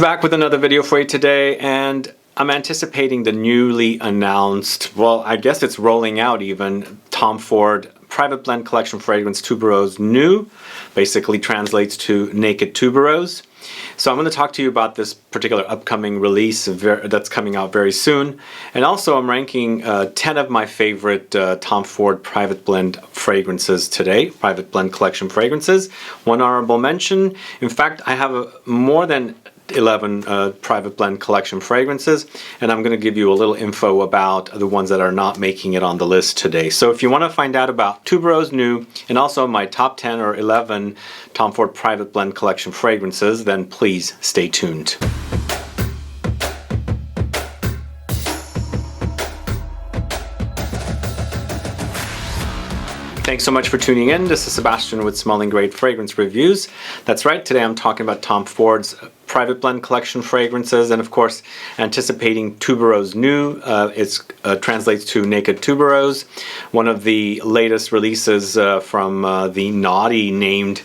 Back with another video for you today, and I'm anticipating the newly announced, well, I guess it's rolling out even, Tom Ford Private Blend Collection Fragrance Tuberose Nue. Basically translates to Naked Tuberose. So I'm going to talk to you about this particular upcoming release that's coming out very soon. And also I'm ranking 10 of my favorite Tom Ford Private Blend fragrances today, Private Blend Collection fragrances. One honorable mention. In fact, I have more than 11 Private Blend Collection fragrances, and I'm going to give you a little info about the ones that are not making it on the list today. So if you want to find out about Tuberose Nue and also my top 10 or 11 Tom Ford Private Blend Collection fragrances, then please stay tuned. Thanks so much for tuning in. This is Sebastian with Smelling Great Fragrance Reviews. That's right, today I'm talking about Tom Ford's Private Blend Collection fragrances, and of course anticipating Tuberose Nue. It translates to Naked Tuberose, one of the latest releases from the naughty named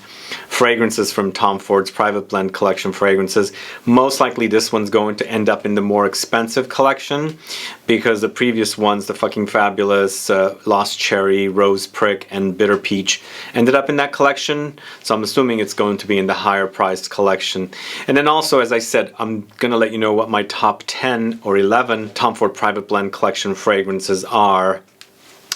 fragrances from Tom Ford's Private Blend Collection fragrances. Most likely this one's going to end up in the more expensive collection because the previous ones, the fucking fabulous Lost Cherry, Rose Prick, and Bitter Peach, ended up in that collection. So I'm assuming it's going to be in the higher priced collection. And then also, as I said, I'm going to let you know what my top 10 or 11 Tom Ford Private Blend Collection fragrances are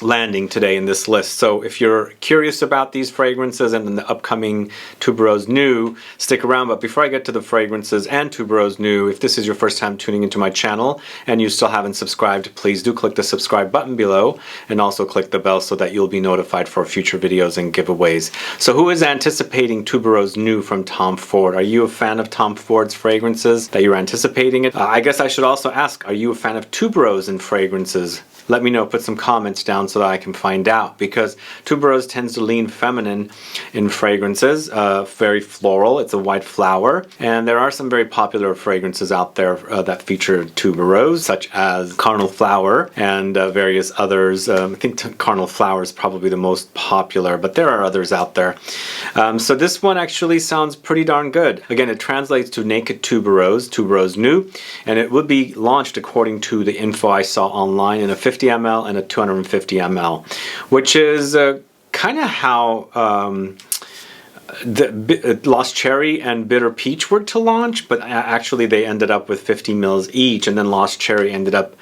landing today in this list. So if you're curious about these fragrances and then the upcoming Tuberose Nue, stick around. But before I get to the fragrances and Tuberose Nue, if this is your first time tuning into my channel and you still haven't subscribed, please do click the subscribe button below and also click the bell so that you'll be notified for future videos and giveaways. So who is anticipating Tuberose Nue from Tom Ford? Are you a fan of Tom Ford's fragrances that you're anticipating it? I guess I should also ask, are you a fan of tuberose in fragrances? Let me know, put some comments down so that I can find out, because tuberose tends to lean feminine in fragrances, very floral, it's a white flower, and there are some very popular fragrances out there that feature tuberose, such as Carnal Flower and various others. I think Carnal Flower is probably the most popular, but there are others out there. So this one actually sounds pretty darn good. Again, it translates to Naked Tuberose, Tuberose Nue, and it would be launched according to the info I saw online in a 50 ml and a 250 ml, which is kind of how the Lost Cherry and Bitter Peach were to launch, but actually they ended up with 50 mils each, and then Lost Cherry ended up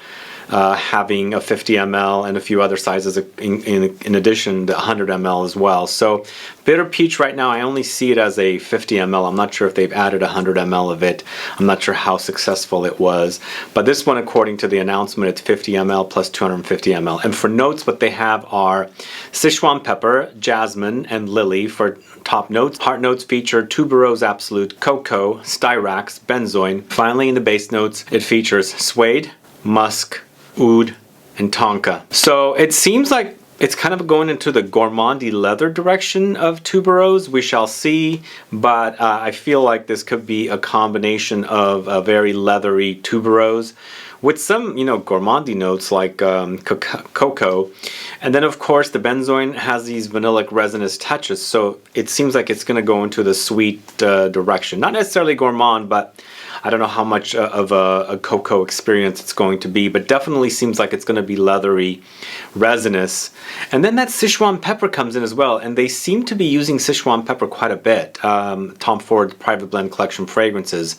having a 50 ml and a few other sizes in addition to 100 ml as well. So Bitter Peach right now, I only see it as a 50 ml. I'm not sure if they've added 100 ml of it. I'm not sure how successful it was. But this one, according to the announcement, it's 50 ml plus 250 ml. And for notes, what they have are Sichuan Pepper, Jasmine, and Lily for top notes. Heart notes feature Tuberose Absolute, Cocoa, Styrax, Benzoin. Finally, in the base notes, it features Suede, Musk, Oud, and Tonka. So it seems like it's kind of going into the gourmandy leather direction of tuberose. We shall see, but I feel like this could be a combination of a very leathery tuberose with some, you know, gourmandy notes like cocoa. And then of course the benzoin has these vanillic resinous touches, so it seems like it's going to go into the sweet direction. Not necessarily gourmand, but I don't know how much of a cocoa experience it's going to be, but definitely seems like it's going to be leathery, resinous. And then that Sichuan pepper comes in as well, and they seem to be using Sichuan pepper quite a bit. Tom Ford Private Blend Collection fragrances.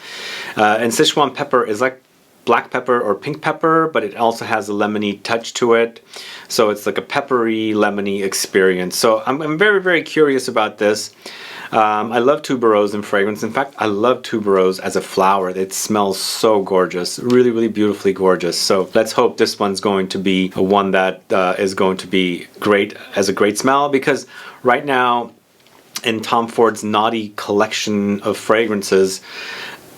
And Sichuan pepper is like black pepper or pink pepper, but it also has a lemony touch to it. So it's like a peppery, lemony experience. So I'm very, very curious about this. I love tuberose in fragrance. In fact, I love tuberose as a flower. It smells so gorgeous, really, really beautifully gorgeous. So let's hope this one's going to be one that is going to be great as a great smell, because right now in Tom Ford's naughty collection of fragrances,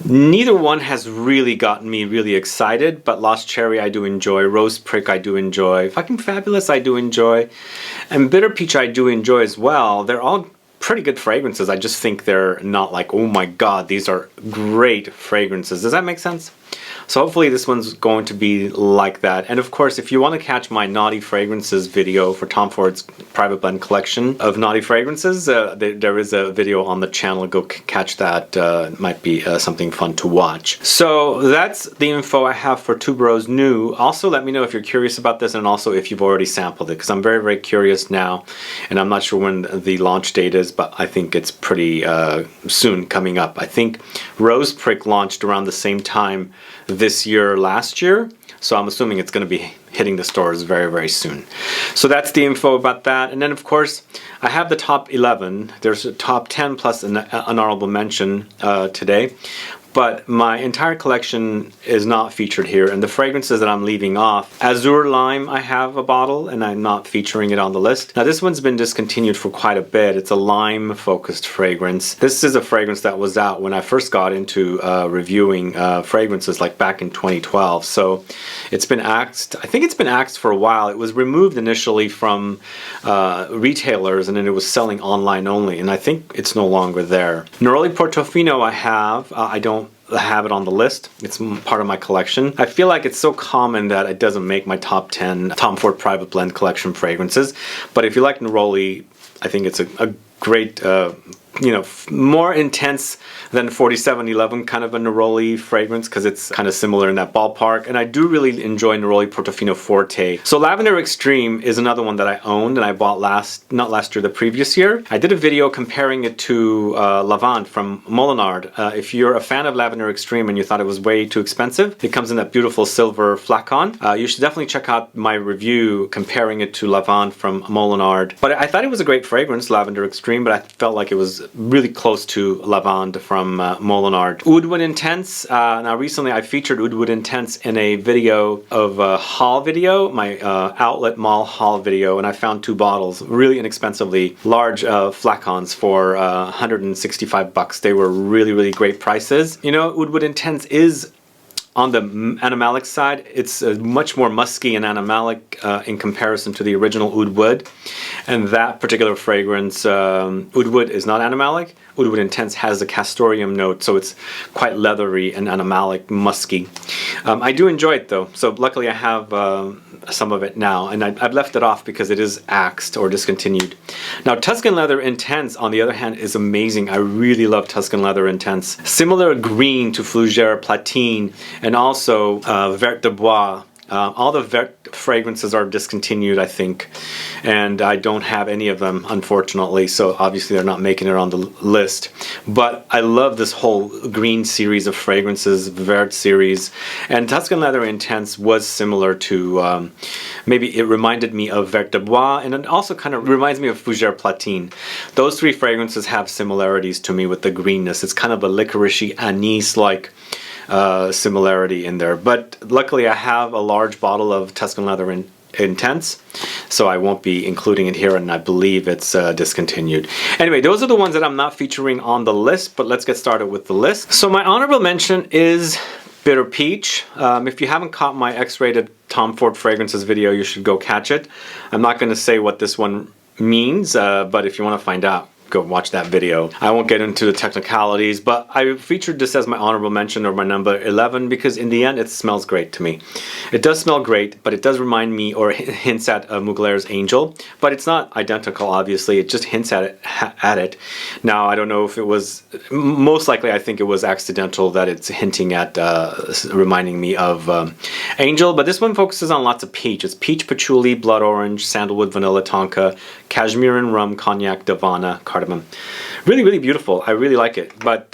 neither one has really gotten me really excited, but Lost Cherry I do enjoy, Rose Prick I do enjoy, Fucking Fabulous I do enjoy, and Bitter Peach I do enjoy as well. They're all pretty good fragrances. I just think they're not like, oh my god, these are great fragrances. Does that make sense? So hopefully this one's going to be like that. And of course, if you want to catch my naughty fragrances video for Tom Ford's private blend collection of naughty fragrances, there is a video on the channel. Go catch that. It might be something fun to watch. So that's the info I have for Tubereuse Nue. Also, let me know if you're curious about this, and also if you've already sampled it, because I'm very, very curious now, and I'm not sure when the launch date is, but I think it's pretty soon coming up. I think Rose Prick launched around the same time this year, last year, so I'm assuming it's going to be hitting the stores very, very soon. So that's the info about that. And then of course I have the top 11. There's a top 10 plus an honorable mention today. But my entire collection is not featured here, and the fragrances that I'm leaving off, AZURE Lime, I have a bottle and I'm not featuring it on the list. Now this one's been discontinued for quite a bit. It's a lime focused fragrance. This is a fragrance that was out when I first got into reviewing fragrances, like back in 2012. So it's been axed. I think it's been axed for a while. It was removed initially from retailers, and then it was selling online only, and I think it's no longer there. NEROLI Portofino I have. I don't have it on the list. It's part of my collection. I feel like it's so common that it doesn't make my top 10 Tom Ford private blend collection fragrances. But if you like NEROLI, I think it's a great, you know, more intense than 4711 kind of a NEROLI fragrance, because it's kind of similar in that ballpark. And I do really enjoy NEROLI Portofino Forte. So Lavender Extreme is another one that I owned and I bought not last year, the previous year. I did a video comparing it to Lavande from Molinard. If you're a fan of Lavender Extreme and you thought it was way too expensive, it comes in that beautiful silver flacon. You should definitely check out my review comparing it to Lavande from Molinard. But I thought it was a great fragrance, Lavender Extreme, but I felt like it was really close to Lavande from Molinard. Oud Wood Intense. Now recently I featured Oud Wood Intense in a video of a haul video, my outlet mall haul video, and I found 2 bottles really inexpensively, large flacons for 165 bucks. They were really, really great prices. You know, Oud Wood Intense is on the animalic side. It's much more musky and animalic in comparison to the original Oud Wood. And that particular fragrance, Oud Wood, is not animalic. Oud Wood Intense has a castoreum note, so it's quite leathery and animalic, musky. I do enjoy it though, so luckily I have some of it now, and I've left it off because it is axed or discontinued. Now Tuscan Leather Intense, on the other hand, is amazing. I really love Tuscan Leather Intense. Similar green to Fougère Platine, and also Vert de Bois. All the Vert fragrances are discontinued, I think, and I don't have any of them, unfortunately, so obviously they're not making it on the list. But I love this whole green series of fragrances, Vert series, and Tuscan Leather Intense was similar to, maybe it reminded me of Vert de Bois, and it also kind of reminds me of Fougère Platine. Those 3 fragrances have similarities to me with the greenness. It's kind of a licoricey anise-like similarity in there, but luckily I have a large bottle of Tuscan Leather Intense, so I won't be including it here, and I believe it's discontinued. Anyway, those are the ones that I'm not featuring on the list, but let's get started with the list. So my honorable mention is Bitter Peach. If you haven't caught my X-rated Tom Ford fragrances video, you should go catch it. I'm not going to say what this one means, but if you want to find out, go watch that video. I won't get into the technicalities, but I featured this as my honorable mention, or my number 11, because in the end it smells great to me. It does smell great, but it does remind me, or hints at, Muglaire's Angel, but it's not identical, obviously. It just hints at it. Now I don't know if it was, most likely I think it was accidental that it's hinting at, reminding me of Angel, but this one focuses on lots of peach. It's peach, patchouli, blood orange, sandalwood, vanilla, tonka, cashmeran, rum, cognac, davana, cardamom. Really, really beautiful. I really like it. But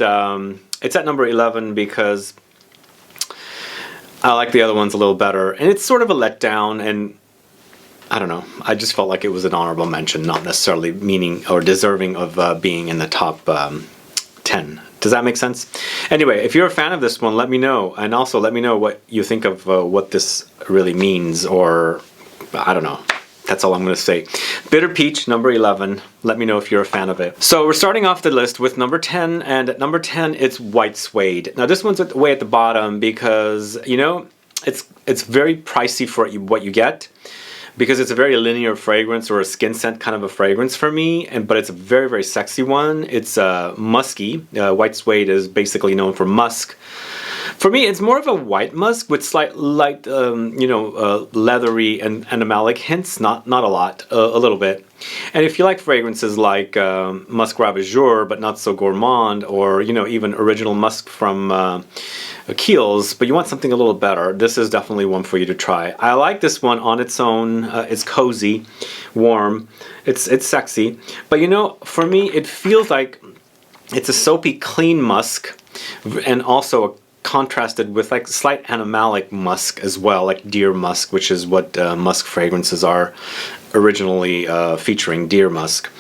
it's at number 11 because I like the other ones a little better. And it's sort of a letdown, and I don't know. I just felt like it was an honorable mention, not necessarily meaning or deserving of being in the top 10. Does that make sense? Anyway, if you're a fan of this one, let me know. And also let me know what you think of what this really means, or I don't know. That's all I'm going to say. Bitter Peach, number 11. Let me know if you're a fan of it. So we're starting off the list with number 10, and at number 10, it's White Suede. Now this one's way at the bottom because, you know, it's very pricey for what you get, because it's a very linear fragrance, or a skin scent kind of a fragrance for me, but it's a very, very sexy one. It's musky. White Suede is basically known for musk For me, it's more of a white musk with slight light, you know, leathery and animalic hints. Not a lot, a little bit. And if you like fragrances like Muscade AZURE, but not so gourmand, or you know, even original musk from Kiehl's, but you want something a little better, this is definitely one for you to try. I like this one on its own. It's cozy, warm, it's sexy, but you know, for me, it feels like it's a soapy, clean musk, and also contrasted with like slight animalic musk as well, like deer musk, which is what musk fragrances are originally featuring, deer musk.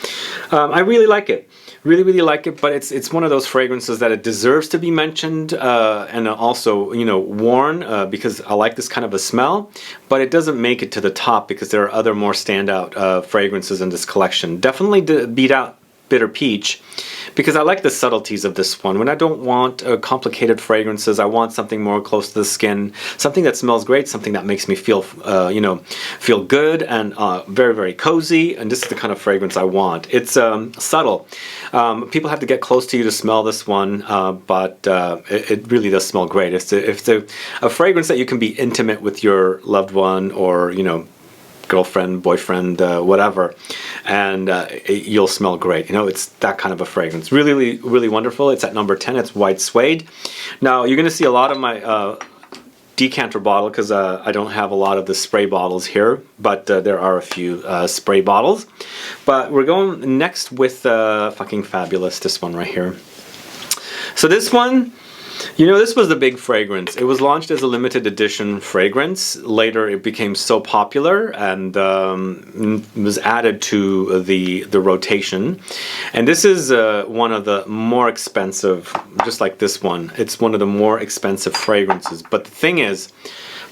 I really like it. Really like it, but it's one of those fragrances that it deserves to be mentioned and also, you know, worn because I like this kind of a smell, but it doesn't make it to the top because there are other more standout fragrances in this collection. Definitely beat out Bitter Peach because I like the subtleties of this one. When I don't want complicated fragrances, I want something more close to the skin, something that smells great, something that makes me feel, you know, feel good and very cozy. And this is the kind of fragrance I want. It's subtle. People have to get close to you to smell this one, but it really does smell great. It's a fragrance that you can be intimate with your loved one or, you know, girlfriend, boyfriend, whatever, and you'll smell great. You know, it's that kind of a fragrance. Really wonderful. It's at number 10. It's white suede. Now you're going to see a lot of my decanter bottle because I don't have a lot of the spray bottles here, but there are a few spray bottles. But we're going next with fucking fabulous. This one right here. So this one, you know, this was the big fragrance. It was launched as a limited edition fragrance. Later it became so popular and was added to the rotation. And this is one of the more expensive, just like this one. It's one of the more expensive fragrances. But the thing is,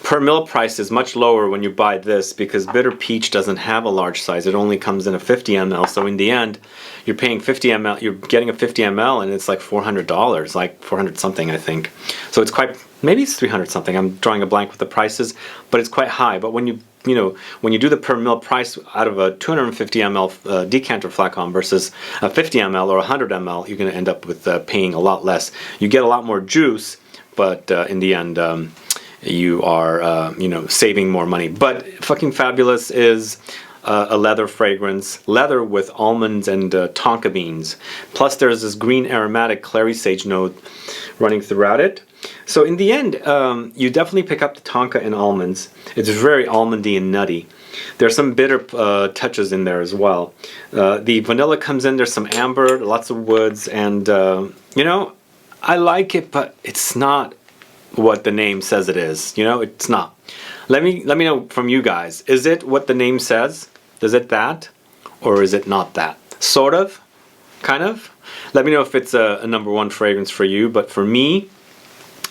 per mil price is much lower when you buy this because Bitter Peach doesn't have a large size. It only comes in a 50 ml. So in the end, you're paying 50 ml. You're getting a 50 ml, and it's like $400, like 400 something, I think. So it's quite, maybe it's 300 something. I'm drawing a blank with the prices, but it's quite high. But when you know, when you do the per mil price out of a 250 ml decanter flacon versus a 50 ml or 100 ml, you're going to end up with paying a lot less. You get a lot more juice, but in the end, you are, you know, saving more money. But fucking fabulous is a leather fragrance, leather with almonds and tonka beans. Plus there's this green aromatic clary sage note running throughout it. So in the end, you definitely pick up the tonka and almonds. It's very almondy and nutty. There's some bitter touches in there as well. The vanilla comes in, there's some amber, lots of woods, and you know, I like it, but it's not what the name says it is. You know, it's not. Let me know from you guys. Is it what the name says? Is it that? Or is it not that? Sort of? Kind of? Let me know if it's a number one fragrance for you, but for me,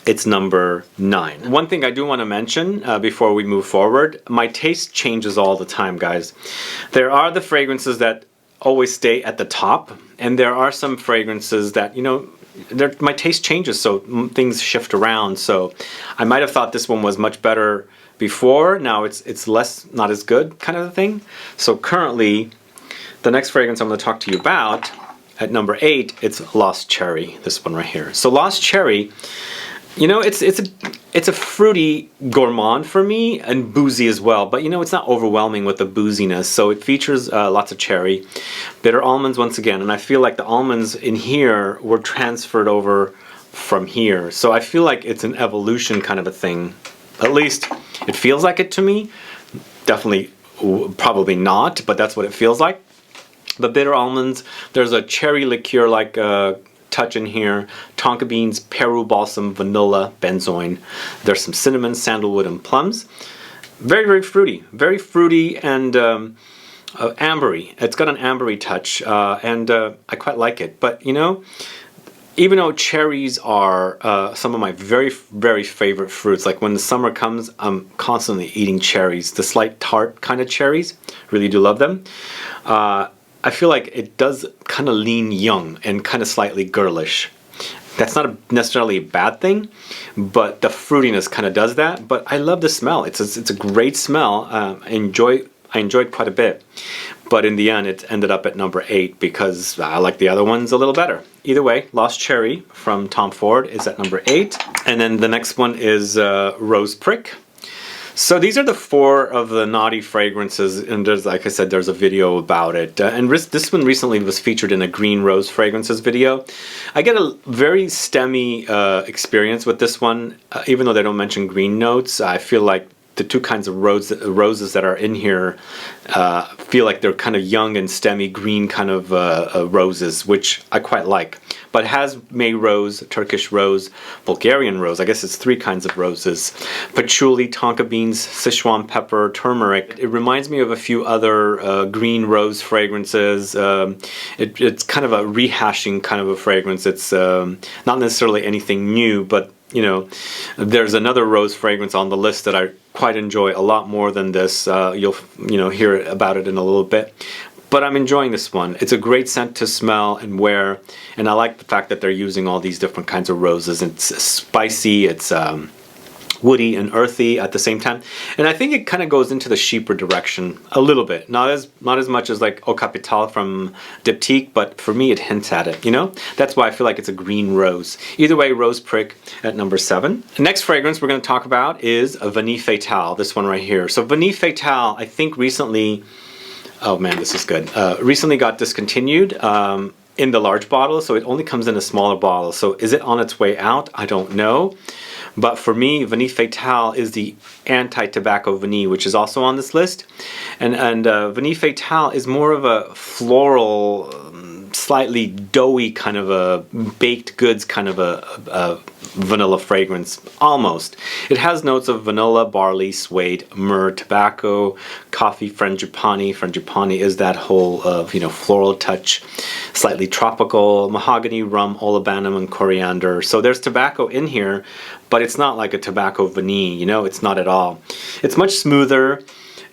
it's number 9. One thing I do want to mention before we move forward, my taste changes all the time, guys. There are the fragrances that always stay at the top, and there are some fragrances that, you know, my taste changes, so things shift around. So I might have thought this one was much better before. Now it's less, not as good kind of a thing. So currently, the next fragrance I'm going to talk to you about at number 8, it's Lost Cherry. This one right here. So Lost Cherry, you know, it's a fruity gourmand for me and boozy as well, but you know, it's not overwhelming with the booziness. So it features lots of cherry, bitter almonds once again, and I feel like the almonds in here were transferred over from here. So I feel like it's an evolution kind of a thing. At least it feels like it to me. Definitely, probably not, but that's what it feels like. The bitter almonds, there's a cherry liqueur like touch in here, tonka beans, Peru balsam, vanilla, benzoin. There's some cinnamon, sandalwood, and plums. Very fruity and ambery. It's got an ambery touch, and I quite like it. But you know, even though cherries are some of my very favorite fruits, like when the summer comes, I'm constantly eating cherries. The slight tart kind of cherries, really do love them. I feel like it does kind of lean young and kind of slightly girlish. That's not necessarily a bad thing, but the fruitiness kind of does that. But I love the smell. It's a great smell. I enjoyed quite a bit. But in the end, it ended up at number 8 because I like the other ones a little better. either way, Lost Cherry from Tom Ford is at number 8. And then the next one is Rose Prick. So these are the 4 of the naughty fragrances, and there's, like I said, there's a video about it. And this one recently was featured in a Green Rose Fragrances video. I get a very stemmy experience with this one, even though they don't mention green notes. I feel like the 2 kinds of roses that are in here feel like they're kind of young and stemmy green kind of roses, which I quite like. But it has May Rose, Turkish Rose, Bulgarian Rose. I guess it's 3 kinds of roses. Patchouli, Tonka beans, Sichuan pepper, turmeric. It reminds me of a few other green rose fragrances. It's kind of a rehashing kind of a fragrance. It's not necessarily anything new, but you know, there's another rose fragrance on the list that I quite enjoy a lot more than this. You'll hear about it in a little bit. But I'm enjoying this one. It's a great scent to smell and wear, and I like the fact that they're using all these different kinds of roses. It's spicy, it's woody and earthy at the same time, and I think it kind of goes into the cheaper direction a little bit. Not as much as like Eau Capitale from Diptyque, but for me it hints at it. You know, that's why I feel like it's a green rose. Either way, Rose Prick at number 7. The next fragrance we're going to talk about is a Vanille Fatale. This one right here. So Vanille Fatale, I think recently. Oh man, this is good. Recently got discontinued in the large bottle, so it only comes in a smaller bottle. So is it on its way out? I don't know. But for me, Vanille Fatale is the anti-tobacco vanille, which is also on this list. And Vanille Fatale is more of a floral, slightly doughy kind of a baked goods kind of a vanilla fragrance, almost. It has notes of vanilla, barley, suede, myrrh, tobacco, coffee, frangipani. Frangipani is that whole floral touch, slightly tropical, mahogany, rum, olibanum, and coriander. So there's tobacco in here, but it's not like a tobacco vanille, you know, it's not at all. It's much smoother.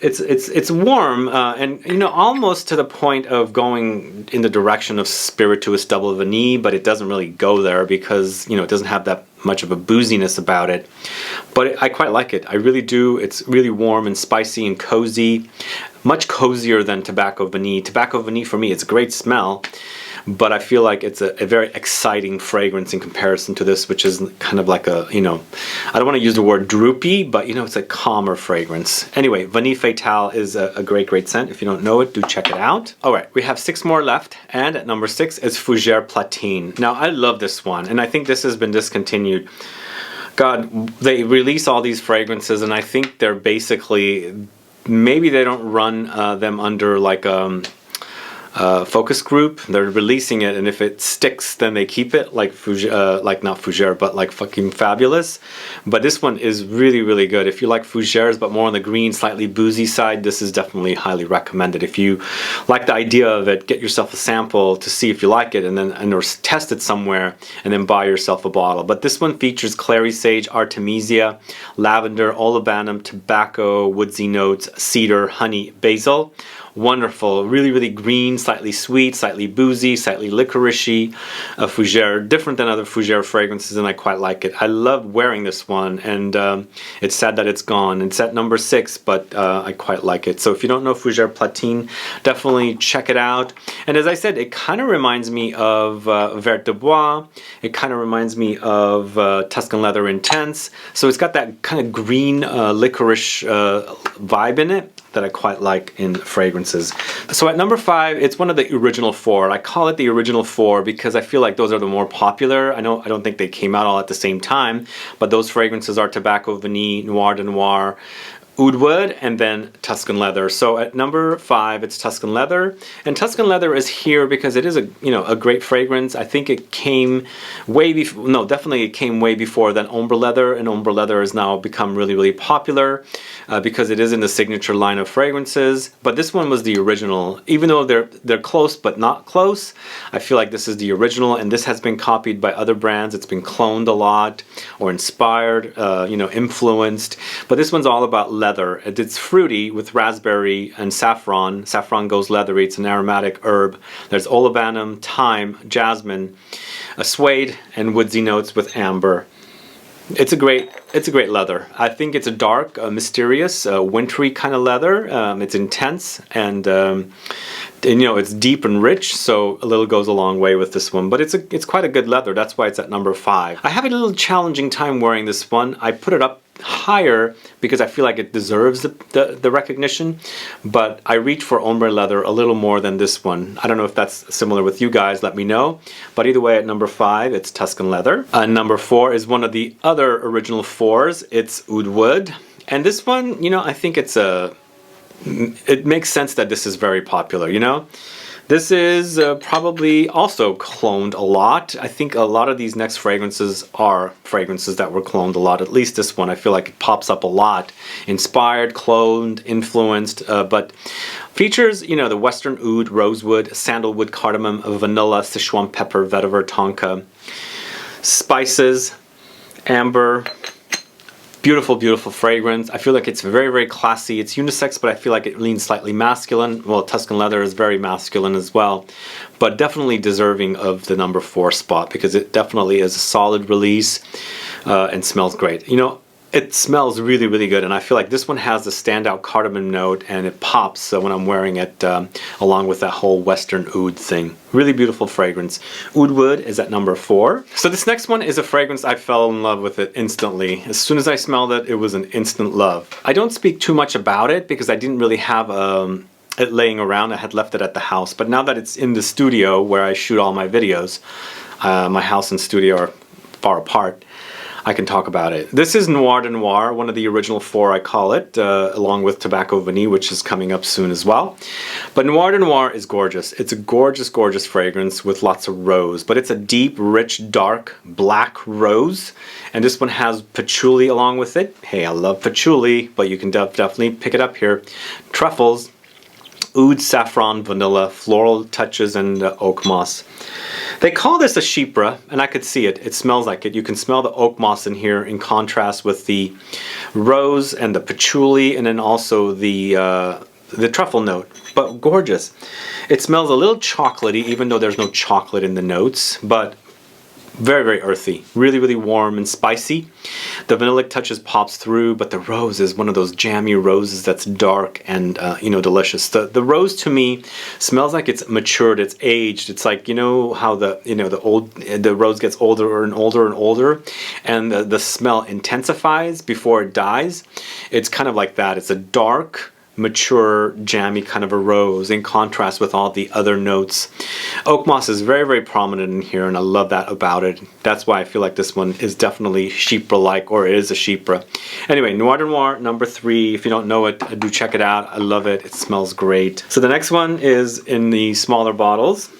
It's warm and almost to the point of going in the direction of spirituous double vanille, but it doesn't really go there because it doesn't have that much of a booziness about it. But I quite like it. I really do. It's really warm and spicy and cozy, much cozier than tobacco vanille. Tobacco vanille for me, it's a great smell, but I feel like it's a very exciting fragrance in comparison to this, which is kind of like a, I don't want to use the word droopy, but it's a calmer fragrance. Anyway, Vanille Fatale is a great scent. If you don't know it, do check it out. All right, we have 6 more left, and at number 6 is Fougère Platine. Now, I love this one, and I think this has been discontinued. God, they release all these fragrances, and I think they're basically, maybe they don't run them under like focus group. They're releasing it, and if it sticks, then they keep it, like not Fougère, but like fucking Fabulous. But this one is really good. If you like Fougères, but more on the green, slightly boozy side, this is definitely highly recommended. If you like the idea of it, get yourself a sample to see if you like it, or test it somewhere, and then buy yourself a bottle. But this one features clary sage, artemisia, lavender, olibanum, tobacco, woodsy notes, cedar, honey, basil. Wonderful, really green, slightly sweet, slightly boozy, slightly licoricey. Fougère, different than other Fougère fragrances, and I quite like it. I love wearing this one, and it's sad that it's gone. It's at number 6, but I quite like it. So if you don't know Fougère Platine, definitely check it out. And as I said, it kind of reminds me of Vert de Bois. It kind of reminds me of Tuscan Leather Intense. So it's got that kind of green licorice vibe in it that I quite like in fragrances. So at number 5, it's one of the original 4. I call it the original 4 because I feel like those are the more popular. I don't think they came out all at the same time, but those fragrances are Tobacco Vanille, Noir de Noir, Oud Wood, and then Tuscan Leather. So at number 5, it's Tuscan Leather, and Tuscan Leather is here because it is a great fragrance. I think it came way before. No, definitely it came way before than Ombre Leather, and Ombre Leather has now become really popular because it is in the signature line of fragrances. But this one was the original, even though they're close but not close. I feel like this is the original, and this has been copied by other brands. It's been cloned a lot or inspired, influenced. But this one's all about leather. It's fruity with raspberry and saffron. Saffron goes leathery. It's an aromatic herb. There's olibanum, thyme, jasmine, a suede, and woodsy notes with amber. It's a great leather. I think it's a dark, mysterious, wintry kind of leather. It's intense and and, you know, it's deep and rich, so a little goes a long way with this one. But it's quite a good leather. That's why it's at number 5. I have a little challenging time wearing this one. I put it up higher because I feel like it deserves the recognition, but I reach for ombre leather a little more than this one. I don't know if that's similar with you guys, let me know. But either way, at number 5, it's Tuscan leather. Number 4 is one of the other original 4s. It's Oud Wood. And this one, you know, I think it makes sense that this is very popular, you know? This is probably also cloned a lot. I think a lot of these next fragrances are fragrances that were cloned a lot. At least this one, I feel like it pops up a lot. Inspired, cloned, influenced, but features, you know, the Western Oud, Rosewood, Sandalwood, Cardamom, Vanilla, Sichuan Pepper, Vetiver, Tonka, spices, amber. Beautiful, beautiful fragrance. I feel like it's very, very classy. It's unisex, but I feel like it leans slightly masculine. Well, Tuscan leather is very masculine as well, but definitely deserving of the number 4 spot because it definitely is a solid release and smells great. You know, it smells really, really good, and I feel like this one has a standout cardamom note, and it pops when I'm wearing it along with that whole Western Oud thing. Really beautiful fragrance. Oud Wood is at number 4. So this next one is a fragrance I fell in love with it instantly. As soon as I smelled it, it was an instant love. I don't speak too much about it because I didn't really have it laying around. I had left it at the house, but now that it's in the studio where I shoot all my videos, my house and studio are far apart, I can talk about it. This is Noir de Noir, one of the original 4 I call it, along with Tobacco Vanille, which is coming up soon as well. But Noir de Noir is gorgeous. It's a gorgeous, gorgeous fragrance with lots of rose, but it's a deep, rich, dark, black rose. And this one has patchouli along with it. Hey, I love patchouli, but you can definitely pick it up here. Truffles, oud, saffron, vanilla, floral touches, and oak moss. They call this a chypre, and I could see it. It smells like it. You can smell the oak moss in here in contrast with the rose and the patchouli, and then also the truffle note. But gorgeous. It smells a little chocolatey, even though there's no chocolate in the notes, but very, very earthy. Really, really warm and spicy. The vanillic touches pops through, but the rose is one of those jammy roses that's dark and, you know, delicious. The rose to me smells like it's matured, it's aged. It's like, you know, how the rose gets older and older and older, and the smell intensifies before it dies. It's kind of like that. It's a dark, mature, jammy kind of a rose in contrast with all the other notes. Oak moss is very, very prominent in here, and I love that about it. That's why I feel like this one is definitely chypre-like, or it is a chypre. Anyway, Noir de Noir, number 3. If you don't know it, do check it out. I love it. It smells great. So the next one is in the smaller bottles.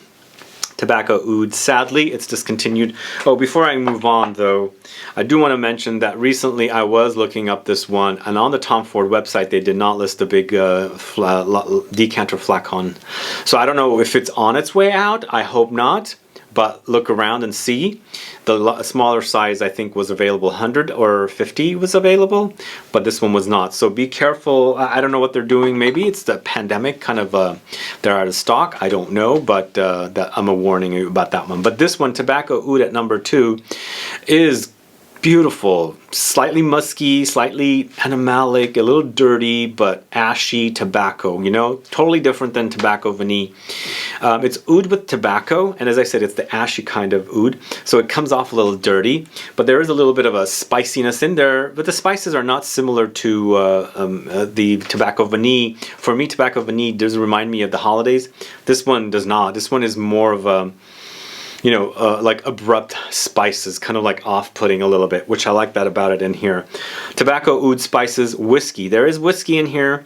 Tobacco Oud. Sadly, it's discontinued. Oh, before I move on though, I do want to mention that recently I was looking up this one, and on the Tom Ford website they did not list the big decanter flacon. So I don't know if it's on its way out. I hope not, but look around and see. The smaller size I think was available, 100 or 50 was available, but this one was not. So be careful. I don't know what they're doing. Maybe it's the pandemic, kind of they're out of stock. I don't know, but I'm a warning you about that one. But this one, Tobacco Oud at number 2, is beautiful, slightly musky, slightly animalic, a little dirty, but ashy tobacco, you know, totally different than Tobacco Vanille. It's oud with tobacco, and as I said, it's the ashy kind of oud, so it comes off a little dirty, but there is a little bit of a spiciness in there, but the spices are not similar to the Tobacco Vanille. For me, Tobacco Vanille does remind me of the holidays. This one does not. This one is more of a, you know, like abrupt spices, kind of like off-putting a little bit, which I like that about it in here. Tobacco, oud, spices, whiskey. There is whiskey in here.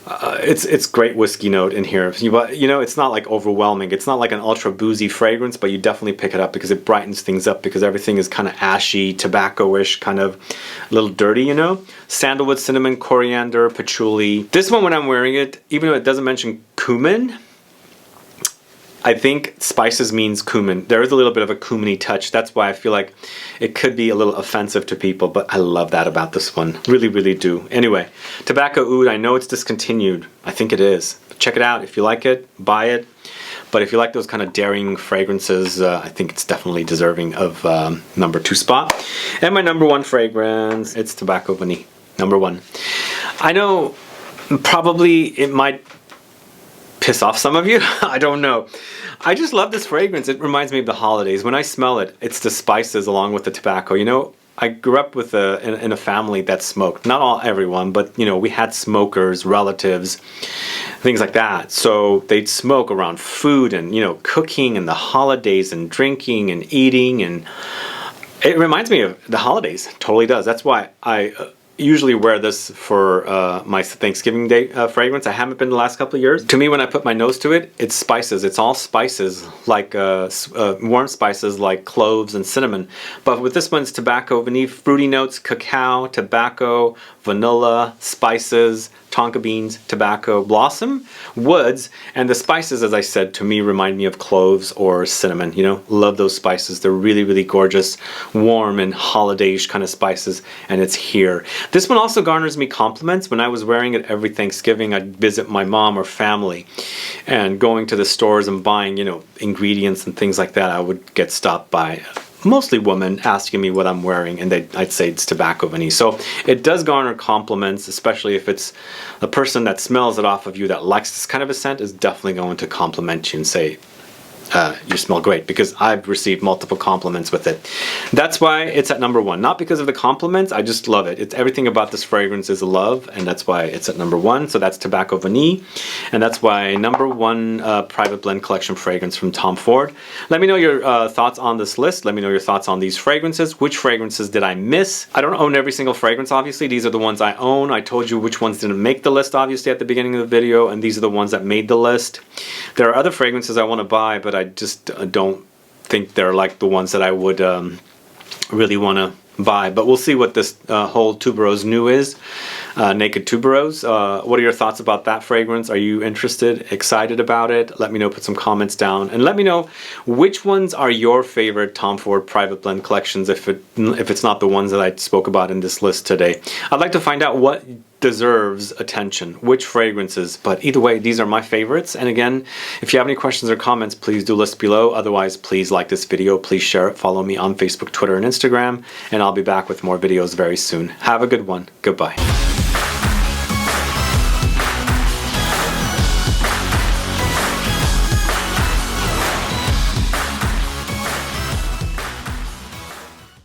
It's great whiskey note in here. You know, it's not like overwhelming. It's not like an ultra boozy fragrance, but you definitely pick it up because it brightens things up, because everything is kind of ashy, tobacco-ish, kind of a little dirty, you know? Sandalwood, cinnamon, coriander, patchouli. This one, when I'm wearing it, even though it doesn't mention cumin, I think spices means cumin. There is a little bit of a cumin-y touch. That's why I feel like it could be a little offensive to people, but I love that about this one. Really, really do. Anyway, Tobacco Oud, I know it's discontinued. I think it is. Check it out. If you like it, buy it. But if you like those kind of daring fragrances, I think it's definitely deserving of number 2 spot. And my number 1 fragrance, it's Tobacco Vanille. Number 1. I know probably it might piss off some of you. I don't know. I just love this fragrance. It reminds me of the holidays. When I smell it, it's the spices along with the tobacco. You know, I grew up with in a family that smoked. Not everyone, but you know, we had smokers, relatives, things like that. So they'd smoke around food and, you know, cooking and the holidays and drinking and eating, and it reminds me of the holidays. Totally does. That's why I usually wear this for my Thanksgiving Day fragrance. I haven't been the last couple of years. To me, when I put my nose to it, it's spices. It's all spices, like warm spices like cloves and cinnamon. But with this one, it's tobacco, vanilla, fruity notes, cacao, tobacco, vanilla, spices, tonka beans, tobacco, blossom, woods, and the spices, as I said, to me remind me of cloves or cinnamon. You know, love those spices. They're really, really gorgeous, warm and holiday-ish kind of spices, and it's here. This one also garners me compliments. When I was wearing it every Thanksgiving, I'd visit my mom or family, and going to the stores and buying, you know, ingredients and things like that, I would get stopped by mostly women asking me what I'm wearing, and I'd say it's tobacco vanilla. So it does garner compliments, especially if it's a person that smells it off of you that likes this kind of a scent, is definitely going to compliment you and say, you smell great, because I've received multiple compliments with it. That's why it's at number 1. Not because of the compliments, I just love it. It's everything about this fragrance is a love, and that's why it's at number 1. So that's Tobacco Vanille, and that's why number 1 private blend collection fragrance from Tom Ford. Let me know your thoughts on this list. Let me know your thoughts on these fragrances. Which fragrances did I miss? I don't own every single fragrance, obviously. These are the ones I own. I told you which ones didn't make the list, obviously, at the beginning of the video, and these are the ones that made the list. There are other fragrances I want to buy, but I just don't think they're like the ones that I would really want to buy. But we'll see what this whole Tubereuse Nue is. Naked Tuberose. What are your thoughts about that fragrance? Are you interested, excited about it? Let me know, put some comments down, and let me know which ones are your favorite Tom Ford private blend collections, if it's not the ones that I spoke about in this list today. I'd like to find out what deserves attention, which fragrances, but either way, these are my favorites. And again, if you have any questions or comments, please do list below. Otherwise, please like this video, please share it, follow me on Facebook, Twitter, and Instagram, and I'll be back with more videos very soon. Have a good one. Goodbye.